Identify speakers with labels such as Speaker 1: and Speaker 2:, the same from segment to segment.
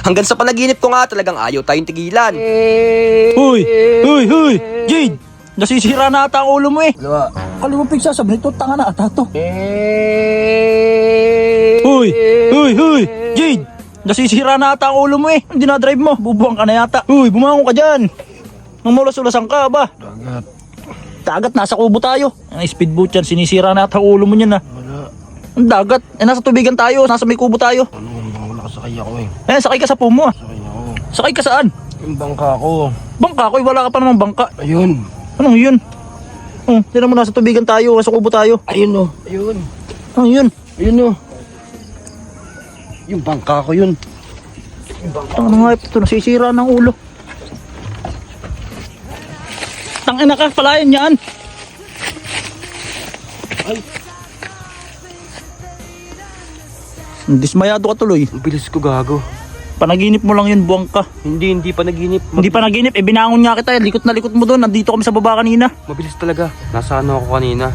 Speaker 1: Hanggang sa panaginip ko nga talagang ayaw tayong tigilan.
Speaker 2: Huy! Jade! Nasisira na ata ang ulo mo eh.
Speaker 3: Dalawa.
Speaker 2: Kali mo pigsasabi nito, tanga na ata to. Huy! Jade! Nasisira na ata ang ulo mo eh. Hindi na drive mo, bubuang ka na yata. Huy, bumangon ka dyan. Nang mulas-ulasan ka ba?
Speaker 3: Dagat.
Speaker 2: Dagat, nasa kubo tayo. Ang speedboat yan, sinisira na ata ang ulo mo niyan ah.
Speaker 3: Wala.
Speaker 2: Ang dagat, nasa tubigan tayo, nasa may kubo tayo.
Speaker 3: Ano, bang nakasakay ako eh.
Speaker 2: Sakay ka sa pumo ah.
Speaker 3: Sakay ako.
Speaker 2: Sakay ka saan?
Speaker 3: Yung bangka ko.
Speaker 2: Bangka ko, wala ka pa namang bangka.
Speaker 3: Ayun.
Speaker 2: Anong yun? Tinan mo, nasa tubigan tayo, nasa kubo tayo.
Speaker 3: Ayun oh. Ayun.
Speaker 2: Anong yun?
Speaker 3: Ayun oh. Yung bangka ko yun.
Speaker 2: Ano nga ito, nasisira ng ulo. Tangina ka, palayan yan.
Speaker 3: Ay.
Speaker 2: Dismayado ka tuloy.
Speaker 3: Ang bilis ko gago.
Speaker 2: Panaginip mo lang yun, buwang ka.
Speaker 3: Hindi pa naginip.
Speaker 2: Hindi pa naginip, binangon nga kita. Likot na likot mo doon, nandito kami sa baba kanina.
Speaker 3: Mabilis talaga. Nasa ano ako kanina.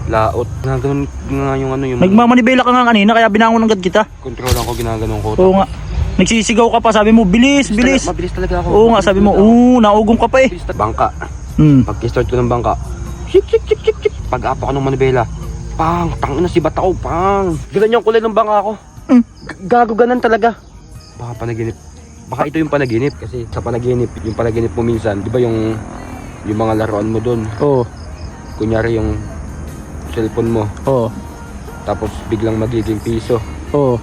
Speaker 3: Laot. Ginaganon nga yung ano yung...
Speaker 2: Nagmamanibela ka nga kanina, kaya binangon agad kita.
Speaker 3: Kontrolan ko, ginaganon ko.
Speaker 2: Oo nga. Nagsisigaw ka pa, sabi mo, bilis.
Speaker 3: Mabilis talaga ako.
Speaker 2: Oo nga, sabi mo, naugong ka pa eh.
Speaker 3: Bangka. Pag-start ko ng bangka. Shik. Pag-apa ko ng manibela. Pang, tangina si bata ko, pang. Ganun yung kulay ng bangka ko. Gago ganan talaga. Baka panaginip. Baka ito yung panaginip. Kasi sa panaginip, yung panaginip mo minsan, di ba yung mga laruan mo doon?
Speaker 2: Oo.
Speaker 3: Kunyari yung cellphone mo.
Speaker 2: Oo.
Speaker 3: Tapos biglang magiging piso.
Speaker 2: Oo.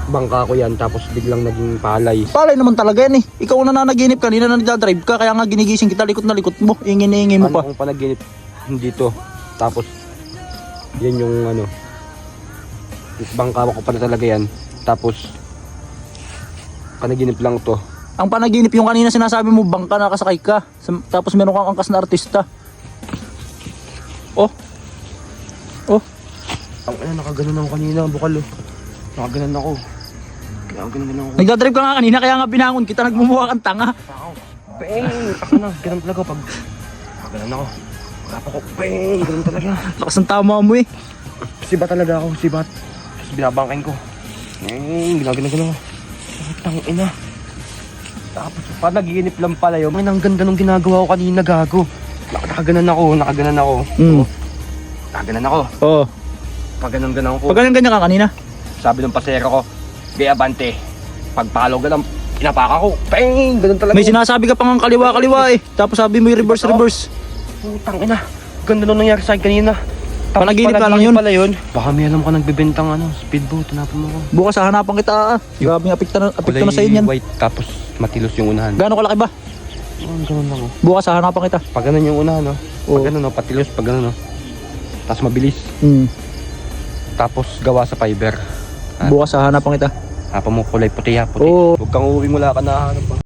Speaker 3: Bangka ko yan, tapos biglang naging palay.
Speaker 2: Palay naman talaga yan eh. Ikaw na nanaginip kanina na nagdadrive ka, kaya nga ginigising kita, likot na likot mo. Ingin mo pa.
Speaker 3: Ano kung panaginip? Hindi to. Tapos, yan yung ano, bangka ko pala talaga yan. Tapos, panaginip lang to.
Speaker 2: Ang panaginip yung kanina sinasabi mo, bangka nakasakay ka. Tapos meron kang angkas na artista. Oh.
Speaker 3: Ang nakaganon ako kanina, bukal oh. Nakaganon ako.
Speaker 2: Nagdadrive ka nga kanina, kaya nga binangon kita, nagmumukha kang tanga.
Speaker 3: Bang! Ako na, ganun talaga pag... Nakaganon ako. Wala pa ko, bang! Ganun talaga.
Speaker 2: Lakas ng tama mo eh.
Speaker 3: Sibat talaga ako, sibat. Tapos binabangkain ko. Ginaganon ako. Tangina. Tapos pa nagiginip lang pala yun. Ang ganda nung ginagawa ko kanina, gago. Nakaganon ako. Nakaganon ako.
Speaker 2: Oo.
Speaker 3: Pag ganun ko.
Speaker 2: Pag ganyan ka kanina.
Speaker 3: Sabi ng pasero ko, Bea Bante, pagpalo ka lang, inapaka ko. Bang! Ganun talaga.
Speaker 2: May sinasabi ka pang kaliwa eh. Tapos sabi mo yung reverse.
Speaker 3: Putang ina. Ganda nung nangyari sa akin kanina. Tapos
Speaker 2: Panaginip ka lang yun.
Speaker 3: Pala yun. Baka may alam ka nagbebentang speedboat. Hanapan mo ko.
Speaker 2: Bukas hahanapan kita ah. Grabe yung apekto na sa inyo yan.
Speaker 3: White, tapos matilos yung unahan.
Speaker 2: Gaano kalaki ba?
Speaker 3: Ganun lang oh.
Speaker 2: Bukas hahanapan kita.
Speaker 3: Pag ganun yung unahan no.
Speaker 2: Oo.
Speaker 3: Pag ganun no, patilos. Pag ganun no. Tapos mabilis. Tapos gawa sa fiber.
Speaker 2: Bukas hahanapan kita.
Speaker 3: Hapa mo kulay puti ha. Puti.
Speaker 2: Oo.
Speaker 3: Huwag kang uuwi, wala ka na hanap.